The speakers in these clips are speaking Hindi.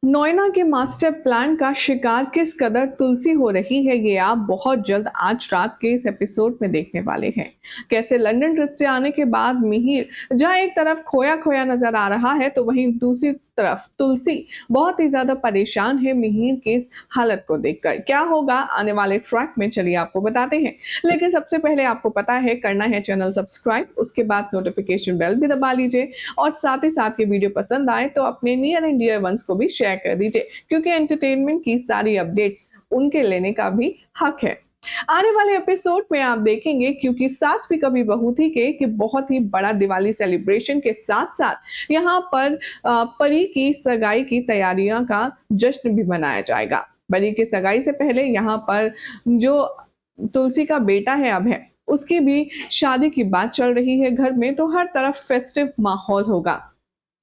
नोएना के मास्टर प्लान का शिकार किस कदर तुलसी हो रही है, ये आप बहुत जल्द आज रात के इस एपिसोड में देखने वाले हैं। कैसे लंदन ट्रिप से आने के बाद मिहिर जहां एक तरफ खोया खोया नजर आ रहा है, तो वहीं दूसरी तरफ तुलसी बहुत ही ज्यादा परेशान है मिहिर की इस हालत को देखकर। क्या होगा आने वाले ट्रैक में, चलिए आपको बताते हैं। लेकिन सबसे पहले आपको पता है करना है चैनल सब्सक्राइब, उसके बाद नोटिफिकेशन बेल भी दबा लीजिए और साथ ही साथ ये वीडियो पसंद आए तो अपने नियर एंड डियर वंस को भी शेयर कर दीजिए, क्योंकि एंटरटेनमेंट की सारी अपडेट्स उनके लेने का भी हक है। आने वाले एपिसोड में आप देखेंगे, क्योंकि सास भी कभी बहू थी कि बहुत ही बड़ा दिवाली सेलिब्रेशन के साथ साथ यहाँ पर परी की सगाई की तैयारियां का जश्न भी मनाया जाएगा। परी की सगाई से पहले यहाँ पर जो तुलसी का बेटा है अभय, उसकी भी शादी की बात चल रही है घर में, तो हर तरफ फेस्टिव माहौल होगा।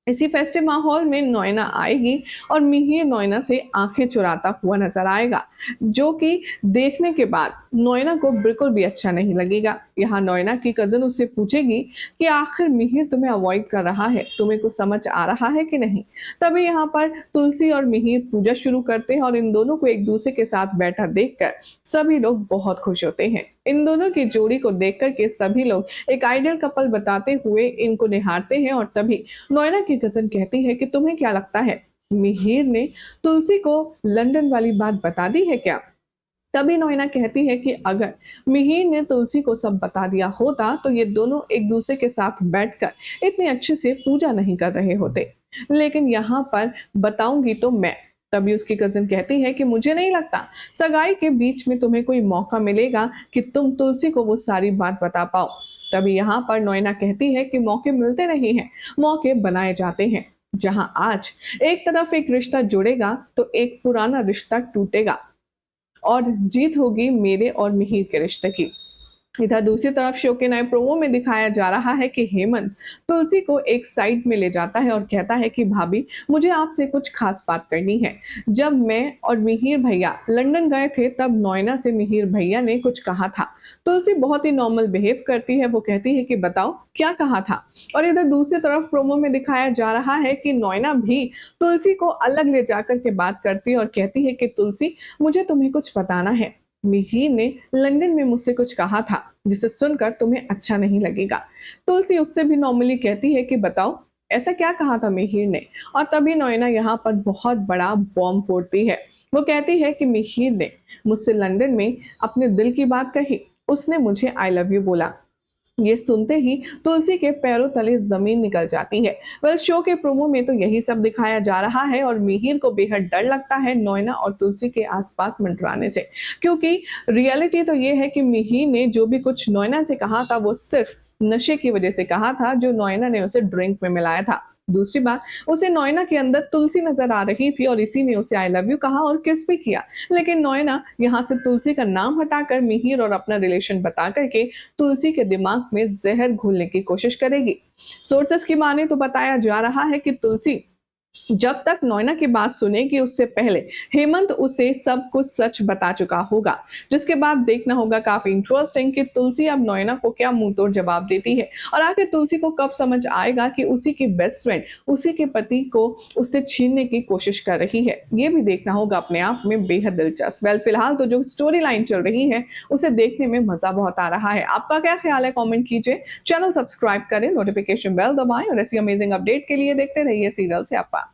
इसी फेस्टिव माहौल में नोएना आएगी और मिहिर नोएना से आंखें चुराता हुआ नजर आएगा, जो कि देखने के बाद नोएना को बिल्कुल भी अच्छा नहीं लगेगा। यहाँ नोएना की कजन उससे पूछेगी कि आखिर मिहिर तुम्हें अवॉइड कर रहा है, तुम्हें कुछ समझ आ रहा है कि नहीं। तभी यहाँ पर तुलसी और मिहिर पूजा शुरू करते हैं और इन दोनों को एक दूसरे के साथ बैठा देखकर सभी लोग बहुत खुश होते हैं। इन दोनों की जोड़ी को देख कर के सभी लोग एक आइडियल कपल बताते हुए इनको निहारते हैं और तभी नोएना की कजन कहती है कि तुम्हें क्या लगता है, मिहिर ने तुलसी को लंदन वाली बात बता दी है क्या। तभी नोएना कहती है कि अगर मिहिर ने तुलसी को सब बता दिया होता तो ये दोनों एक दूसरे के साथ बैठकर इतने अच्छे से पूजा नहीं कर रहे होते। लेकिन यहाँ पर बताऊंगी तो मैं। तभी उसकी कजिन कहती है कि मुझे नहीं लगता सगाई के बीच में तुम्हें कोई मौका मिलेगा कि तुम तुलसी को वो सारी बात बता पाओ। तभी यहाँ पर नोएना कहती है कि मौके मिलते नहीं हैं, मौके बनाए जाते हैं। जहां आज एक तरफ एक रिश्ता जुड़ेगा तो एक पुराना रिश्ता टूटेगा और जीत होगी मेरे और मिहिर के रिश्ते की। इधर दूसरी तरफ शो के नए प्रोमो में दिखाया जा रहा है कि हेमंत तुलसी को एक साइड में ले जाता है और कहता है कि भाभी, मुझे आपसे कुछ खास बात करनी है। जब मैं और मिहिर भैया लंदन गए थे तब नोएना से मिहिर भैया ने कुछ कहा था। तुलसी बहुत ही नॉर्मल बिहेव करती है, वो कहती है कि बताओ क्या कहा था। और इधर दूसरी तरफ प्रोमो में दिखाया जा रहा है कि नोएना भी तुलसी को अलग ले जाकर के बात करती है और कहती है कि तुलसी, मुझे तुम्हें कुछ बताना है। मिहिर ने लंदन में मुझसे कुछ कहा था जिसे सुनकर तुम्हें अच्छा नहीं लगेगा। तुलसी उससे भी नॉर्मली कहती है कि बताओ ऐसा क्या कहा था मिहिर ने। और तभी नोएना यहाँ पर बहुत बड़ा बॉम्ब फोड़ती है। वो कहती है कि मिहिर ने मुझसे लंदन में अपने दिल की बात कही, उसने मुझे आई लव यू बोला। ये सुनते ही तुलसी के पैरों तले जमीन निकल जाती है। वेल, शो के प्रोमो में तो यही सब दिखाया जा रहा है और मिहिर को बेहद डर लगता है नोएना और तुलसी के आसपास मंडराने से, क्योंकि रियलिटी तो ये है कि मिहिर ने जो भी कुछ नोएना से कहा था वो सिर्फ नशे की वजह से कहा था, जो नोएना ने उसे ड्रिंक में मिलाया था। दूसरी बात, उसे नोएना के अंदर तुलसी नजर आ रही थी और इसी ने उसे आई लव यू कहा और किस भी किया। लेकिन नोएना यहाँ से तुलसी का नाम हटाकर मिहिर और अपना रिलेशन बता करके तुलसी के दिमाग में जहर घोलने की कोशिश करेगी। सोर्सेस की माने तो बताया जा रहा है कि तुलसी जब तक नोएना की बात सुनेगी उससे पहले हेमंत उसे सब कुछ सच बता चुका होगा, जिसके बाद देखना होगा काफी इंटरेस्टिंग कि तुलसी अब नोएना को क्या मुंह तोड़ जवाब देती है और आखिर तुलसी को कब समझ आएगा कि उसी की बेस्ट फ्रेंड उसी के पति को उससे छीनने की कोशिश कर रही है। ये भी देखना होगा अपने आप में बेहद दिलचस्प। वेल, फिलहाल तो जो स्टोरी लाइन चल रही है उसे देखने में मजा बहुत आ रहा है। आपका क्या ख्याल है, कॉमेंट कीजिए। चैनल सब्सक्राइब करें, नोटिफिकेशन बेल दबाएं और ऐसी अमेजिंग अपडेट के लिए देखते रहिए सीरियल से आपा।